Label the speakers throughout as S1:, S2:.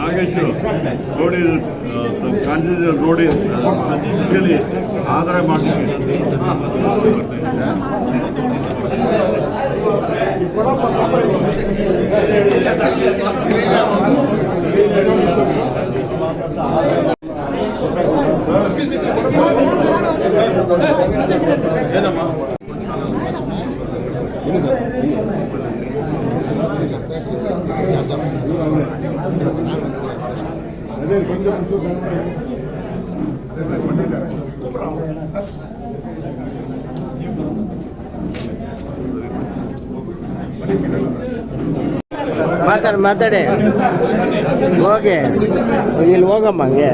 S1: Nagesh road constitution road ಸ್ಟatistiಕಲಿ ಆಧಾರ ಮಾಡಲಿಕ್ಕೆ
S2: ಮಾತಾಡಿ ಹೋಗಿ ಇಲ್ಲಿ ಹೋಗಮ್ಮ ಹಂಗೆ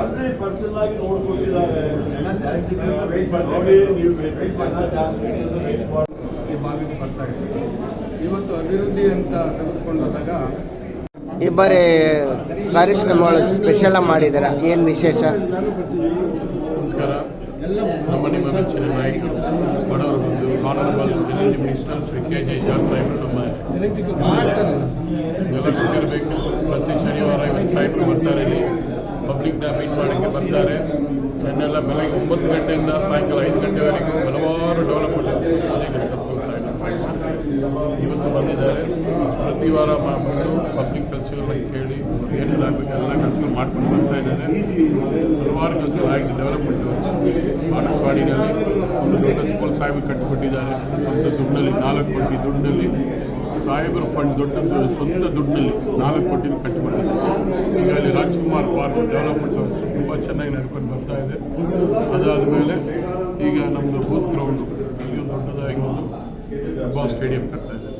S1: ಅದೇ ಪರ್ಸನಲ್ ಆಗಿ ನೋಡ್ಕೊಟ್ಟಿದ್ದಾರೆ.
S3: ಈ ಭಾಗಕ್ಕೆ ಬರ್ತಾ ಇದೆ. ಇವತ್ತು ಅಭಿವೃದ್ಧಿ ಅಂತ ತೆಗೆದುಕೊಂಡಾಗ
S2: ಈ ಬಾರಿ ಕಾರ್ಯಕ್ರಮಗಳು ಸ್ಪೆಷಲ್ ಮಾಡಿದಾರ, ಏನು ವಿಶೇಷ?
S4: ನಮಸ್ಕಾರ. ನಿಮ್ಮ ಮೆಚ್ಚಿನ ನಾಯಕರು ಬಡವರು ಬಂದು honourable energy minister Shri KJ George ಸಾಹೇಬರು ನಮ್ಮ ಎಲ್ಲ ಗೊತ್ತಿರಬೇಕು. ಪ್ರತಿ ಶನಿವಾರ ಇವತ್ತು ಸಾಹೇಬರು ಬರ್ತಾರೆ, ಇಲ್ಲಿ ಪಬ್ಲಿಕ್ನ ಮೀಟ್ ಮಾಡೋಕ್ಕೆ ಬರ್ತಾರೆ. ನನ್ನೆಲ್ಲ ಬೆಳಗ್ಗೆ 9 ಗಂಟೆಯಿಂದ ಸಾಯಂಕಾಲ 5 ಗಂಟೆವರೆಗೂ ಹಲವಾರು ಡೆವಲಪ್ಮೆಂಟ್ ಇವತ್ತು ಬಂದಿದ್ದಾರೆ. ಪ್ರತಿ ವಾರ ಬಂದು ಪಬ್ಲಿಕ್ ಕೆಲಸಗಳನ್ನ ಕೇಳಿ ಏನೆಲ್ಲ ಆಗಬೇಕು ಎಲ್ಲ ಕೆಲಸಗಳು ಮಾಡ್ಕೊಂಡು ಬರ್ತಾ ಇದ್ದಾರೆ. ಹಲವಾರು ಕೆಲಸಗಳು ಆಗಿದೆ. ಡೆವಲಪ್ಮೆಂಟ್ ಬಾಣಸ್ವಾಡಿನಲ್ಲಿ ಒಂದು ದೊಡ್ಡ ಸ್ಕೂಲ್ ಸಾಹೇಬರು ಕಟ್ಟಿಕೊಟ್ಟಿದ್ದಾರೆ. ಸ್ವಂತ ದುಡ್ಡಿನಲ್ಲಿ 4 ಕೋಟಿ ದುಡ್ಡಿನಲ್ಲಿ ಸಾಹೇಬರ ಫಂಡ್ ದೊಡ್ಡ ಸ್ವಂತ ದುಡ್ಡಿನಲ್ಲಿ 4 ಕೋಟಿ ಕಟ್ಟಿಕೊಟ್ಟಿದ್ದಾರೆ. ಈಗ ಅಲ್ಲಿ ರಾಜ್ಕುಮಾರ್ ಪಾರ್ಕ್ ಡೆವಲಪ್ಮೆಂಟ್ ತುಂಬ ಚೆನ್ನಾಗಿ ನಡ್ಕೊಂಡು ಬರ್ತಾ ಇದೆ. ಅದಾದ ಮೇಲೆ ಈಗ ನಮ್ಮದು ಬೂತ್ ಗ್ರೌಂಡು ಇಲ್ಲಿ ಒಂದು ದೊಡ್ಡದಾಗಿ ಒಂದು ಫುಟ್ಬಾಲ್ ಸ್ಟೇಡಿಯಂ ಕಟ್ತಾ ಇದ್ದಾರೆ.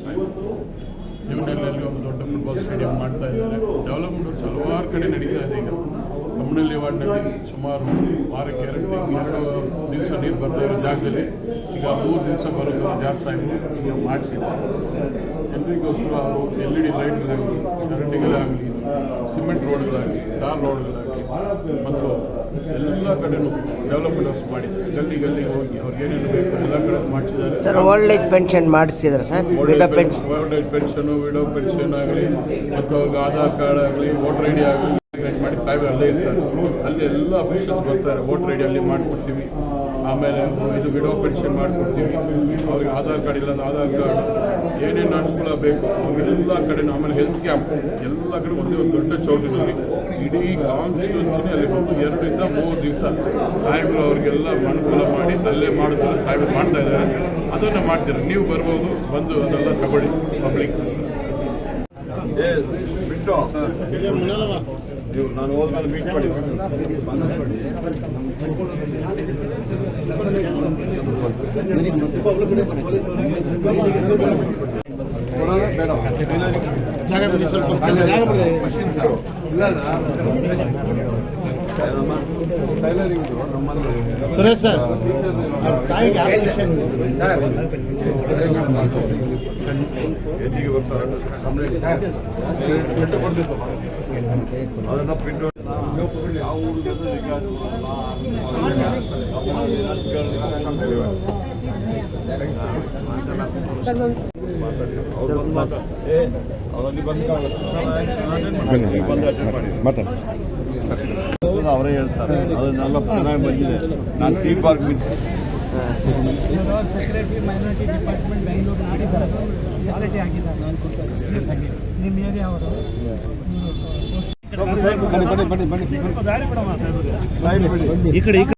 S4: ನ್ಯೂಡೆಲ್ಲಿಯಲ್ಲಿ ಒಂದು ದೊಡ್ಡ ಫುಟ್ಬಾಲ್ ಸ್ಟೇಡಿಯಂ ಮಾಡ್ತಾ ಇದ್ದಾರೆ. ಡೆವಲಪ್ಮೆಂಟ್ ಹಲವಾರು ಕಡೆ ನಡೀತಾ ಇದೆ. ಈಗ ಕಮ್ಮನಹಳ್ಳಿ ವಾರ್ಡ್ನಲ್ಲಿ ಸುಮಾರು ವಾರಕ್ಕೆ 2 ದಿವಸ ನೀರು ಬರ್ತಾ ಇರೋ ಜಾಗದಲ್ಲಿ ಈಗ 3 ದಿವಸ ಬರೋದು ಜಾರ್ಜ್ ಸಾಹೇಬರು ಈಗ ಮಾಡಿಸಿದ್ದಾರೆ. ಜನರಿಗೋಸ್ಕರ ಅವರು LED ಲೈಟ್ಗಳಾಗಲಿ, ಚರಂಡಿಗಳಾಗಲಿ, ಸಿಮೆಂಟ್ ರೋಡ್ಗಳಾಗಲಿ, ಟಾರ್ ರೋಡ್ಗಳಾಗಲಿ ಮತ್ತು ಎಲ್ಲ ಕಡೆನೂ ಡೆವಲಪ್ಮೆಂಟ್ಸ್ ಮಾಡಿದ್ದಾರೆ. ಗಲ್ಲಿ ಗಲ್ಲಿ ಹೋಗಿ ಅವ್ರಿಗೆ ಏನೇನು ಬೇಕು ಎಲ್ಲ ಕಡೆ ಮಾಡಿಸಿದ್ದಾರೆ.
S2: ಸರ್ ಓಲ್ಡ್ ಏಜ್ ಪೆನ್ಷನ್ ಮಾಡಿಸಿದ್ದಾರೆ sir. Old
S4: age pension, widow pension ಆಗಲಿ ಮತ್ತು ಅವ್ರಿಗೆ ಆಧಾರ್ ಕಾರ್ಡ್ ಆಗಲಿ, ವೋಟರ್ ID ಆಗಲಿ ಮಾಡಿ ಸಾಹೇಬರು ಅಲ್ಲೇ ಇರ್ತಾರೆ. ಅಲ್ಲಿ ಎಲ್ಲ ಅಫಿಷಿಯಲ್ಸ್ ಬರ್ತಾರೆ. ವೋಟರ್ ID ಅಲ್ಲಿ ಮಾಡಿಕೊಡ್ತೀವಿ. ಆಮೇಲೆ ಇದು ವಿಡೋ ಪೆನ್ಷನ್ ಮಾಡಿಕೊಡ್ತೀವಿ. ಅವ್ರಿಗೆ ಆಧಾರ್ ಕಾರ್ಡ್ ಇಲ್ಲ ಅಂದ್ರೆ ಆಧಾರ್ ಕಾರ್ಡ್ ಏನೇನು ಅನುಕೂಲ ಬೇಕು ಅವ್ರಿಗೆಲ್ಲ ಕಡೆ. ಆಮೇಲೆ ಹೆಲ್ತ್ ಕ್ಯಾಂಪ್ ಎಲ್ಲ ಕಡೆ ಒಂದೇ ಒಂದು ದೊಡ್ಡ ಚೌಟ್ರಿನಲ್ಲಿ ಇಡೀ ಕಾನ್ಸ್ಟಿಟ್ಯೂನ್ಸಿನೇ ಅಲ್ಲಿ ಬಂದು 2 ರಿಂದ 3 ದಿವಸ ಸಾಹೇಬರು ಅವ್ರಿಗೆಲ್ಲ ಅನುಕೂಲ ಮಾಡಿ ಅಲ್ಲೇ ಮಾಡುತ್ತಾರೆ. ಸಾಹೇಬರು ಮಾಡ್ತಾ ಇದ್ದಾರೆ, ಅದನ್ನು ಮಾಡ್ತಾರೆ. ನೀವು ಬರ್ಬೋದು, ಬಂದು ಅದೆಲ್ಲ ತಗೊಳ್ಳಿ. ಪಬ್ಲಿಕ್
S1: ಬಿಟ್ಟು ನೀವು ನಾನು ಹೋದ್ಮೇಲೆ ಮೀಟ್ ಮಾಡಿ
S2: ಸುರೇಶ್ ಸರ್ ತಾಯಿಗೆ ಆಪರೇಷನ್
S1: ಎಲ್ಲಿಗೆ ಬರ್ತಾರೆ ಅದನ್ನು ಪ್ರಿಂಟ್ ಯಾವ ಅವರಲ್ಲಿ ಅವರೇ ಹೇಳ್ತಾರೆ. ಅದನ್ನೆಲ್ಲ ಚೆನ್ನಾಗಿ ಬಂದಿದೆ. ನಾನು theme park miss
S5: secretary minority department Bengaluru ನಾಡಿ ಕ್ವಾಲಿಟಿ ಆಗಿದ್ದಾರೆ. ನಿಮ್ಮ ಏರಿಯಾ ಅವರು
S3: ಈ ಕಡೆ